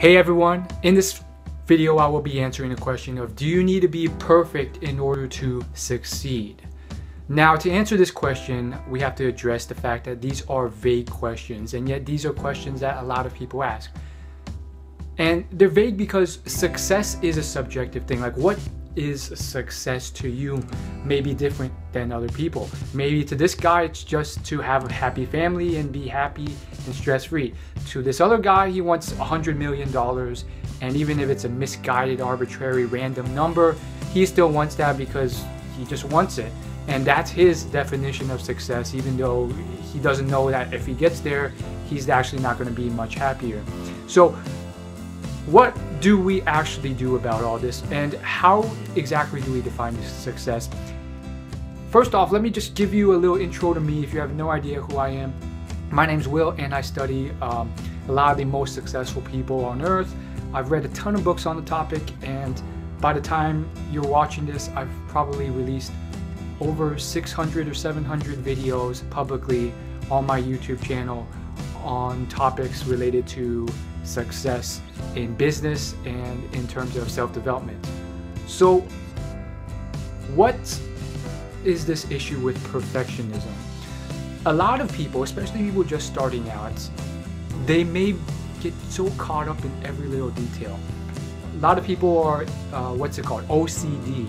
Hey everyone, in this video I will be answering the question of, do you need to be perfect in order to succeed? Now, to answer this question, we have to address the fact that these are vague questions, and yet these are questions that a lot of people ask. And they're vague because success is a subjective thing. Like, what is success to you may be different than other people. Maybe to this guy it's just to have a happy family and be happy and stress-free. To this other guy, he wants $100 million, and even if it's a misguided, arbitrary, random number, he still wants that because he just wants it. And that's his definition of success, even though he doesn't know that if he gets there, he's actually not going to be much happier. So what do we actually do about all this, and how exactly do we define success? First off, let me just give you a little intro to me if you have no idea who I am. My name's Will, and I study a lot of the most successful people on earth. I've read a ton of books on the topic, and by the time you're watching this, I've probably released over 600 or 700 videos publicly on my YouTube channel on topics related to success in business and in terms of self-development. So what is this issue with perfectionism? A lot of people, especially people just starting out, they may get so caught up in every little detail. A lot of people are OCD,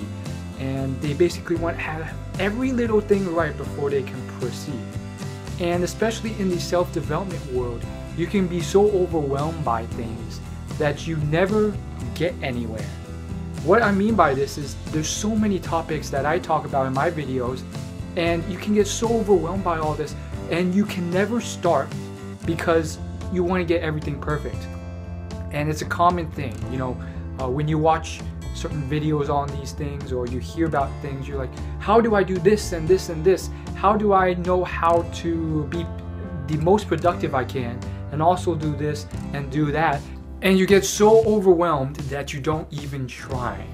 and they basically want to have every little thing right before they can proceed. And especially in the self-development world, you can be so overwhelmed by things that you never get anywhere. What I mean by this is there's so many topics that I talk about in my videos, and you can get so overwhelmed by all this, and you can never start because you want to get everything perfect. And it's a common thing, you know, when you watch certain videos on these things, or you hear about things, you're like, how do I do this and this and this? How do I know how to be the most productive I can and also do this and do that? And you get so overwhelmed that you don't even try.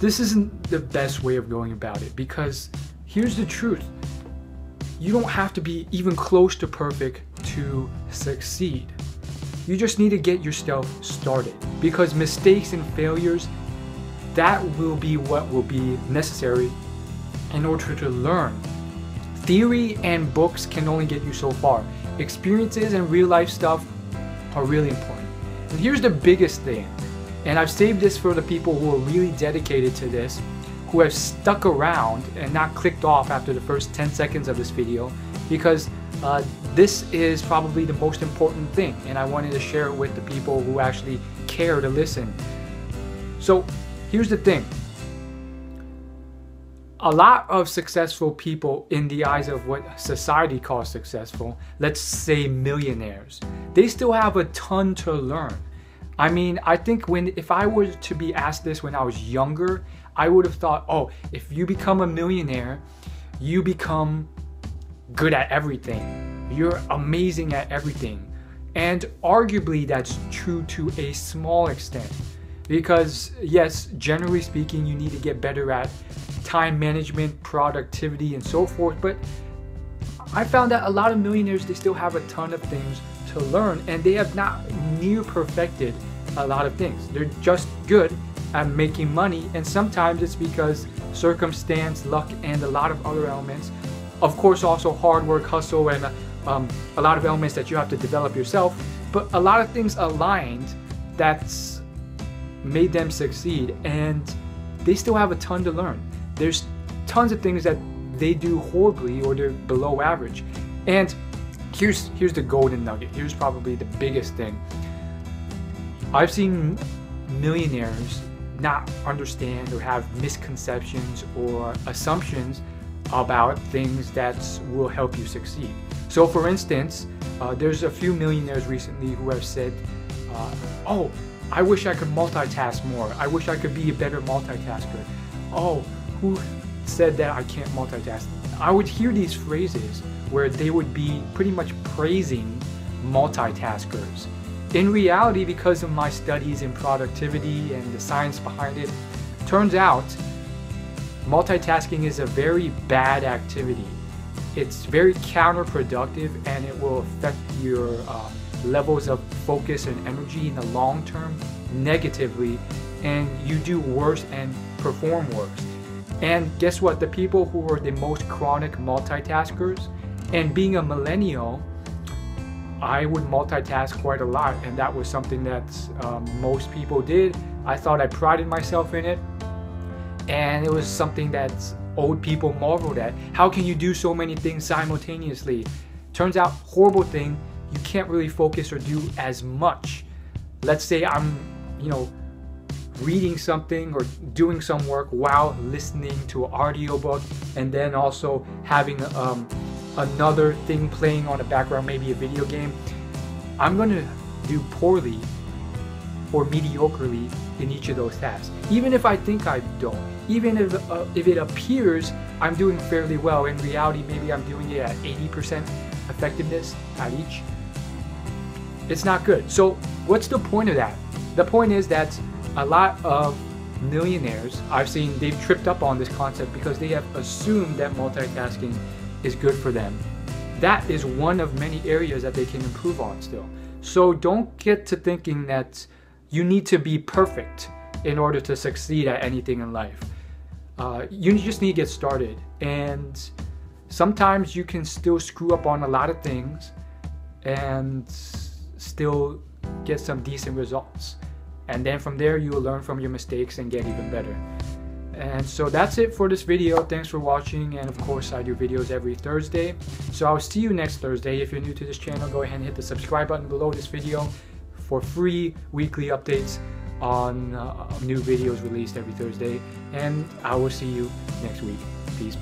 This isn't the best way of going about it, because here's the truth. You don't have to be even close to perfect to succeed. You just need to get yourself started, because mistakes and failures, that will be what will be necessary in order to learn. Theory and books can only get you so far. Experiences and real life stuff are really important. And here's the biggest thing, and I've saved this for the people who are really dedicated to this, who have stuck around and not clicked off after the first 10 seconds of this video, because this is probably the most important thing, and I wanted to share it with the people who actually care to listen. So here's the thing. A lot of successful people in the eyes of what society calls successful, let's say millionaires, they still have a ton to learn. I mean, I think if I were to be asked this when I was younger, I would have thought, oh, if you become a millionaire, you become good at everything. You're amazing at everything. And arguably that's true to a small extent. Because yes, generally speaking, you need to get better at time management, productivity, and so forth. But I found that a lot of millionaires, they still have a ton of things to learn, and they have not near perfected a lot of things. They're just good at making money, and sometimes it's because circumstance, luck, and a lot of other elements. Of course, also hard work, hustle, and a lot of elements that you have to develop yourself. But a lot of things aligned that's made them succeed, and they still have a ton to learn. There's tons of things that they do horribly or they're below average. And here's the golden nugget. Here's probably the biggest thing. I've seen millionaires not understand or have misconceptions or assumptions about things that will help you succeed. So for instance, there's a few millionaires recently who have said, oh, I wish I could multitask more. I wish I could be a better multitasker. Oh, who said that I can't multitask? I would hear these phrases where they would be pretty much praising multitaskers. In reality, because of my studies in productivity and the science behind it, turns out multitasking is a very bad activity. It's very counterproductive, and it will affect your levels of focus and energy in the long term negatively, and you do worse and perform worse. And guess what? The people who are the most chronic multitaskers, and being a millennial, I would multitask quite a lot, and that was something that most people did. I thought I prided myself in it, and it was something that old people marveled at. How can you do so many things simultaneously? Turns out, horrible thing, you can't really focus or do as much. Let's say I'm, reading something or doing some work while listening to an audiobook, and then also having another thing playing on the background, maybe a video game. I'm gonna do poorly or mediocrely in each of those tasks. Even if I think I don't, even if it appears I'm doing fairly well, in reality maybe I'm doing it at 80% effectiveness at each. It's not good. So what's the point of that? The point is that a lot of millionaires I've seen, they've tripped up on this concept because they have assumed that multitasking is good for them. That is one of many areas that they can improve on still. So don't get to thinking that you need to be perfect in order to succeed at anything in life. You just need to get started, and sometimes you can still screw up on a lot of things and still get some decent results. And then from there, you will learn from your mistakes and get even better. And so that's it for this video. Thanks for watching. And of course, I do videos every Thursday. So I'll see you next Thursday. If you're new to this channel, go ahead and hit the subscribe button below this video for free weekly updates on new videos released every Thursday. And I will see you next week. Peace.